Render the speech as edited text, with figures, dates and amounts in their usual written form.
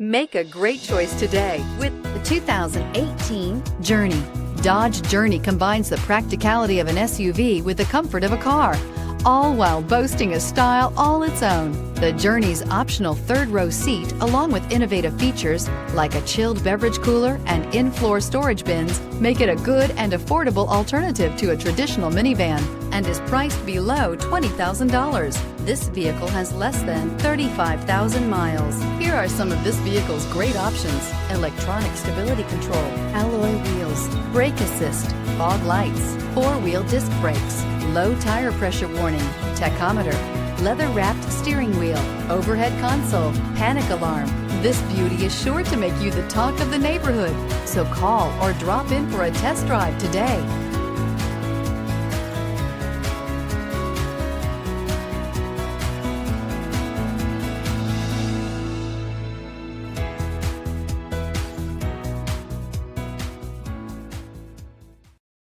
Make a great choice today with The 2018 Journey. Dodge Journey combines the practicality of an SUV with the comfort of a car, all while boasting a style all its own. The Journey's optional third-row seat, along with innovative features like a chilled beverage cooler and in-floor storage bins, make it a good and affordable alternative to a traditional minivan and is priced below $20,000. This vehicle has less than 35,000 miles. Here are some of this vehicle's great options: electronic stability control, alloy wheels, brake assist, fog lights, four-wheel disc brakes, low tire pressure warning, tachometer, leather-wrapped steering wheel, overhead console, panic alarm. This beauty is sure to make you the talk of the neighborhood. So call or drop in for a test drive today.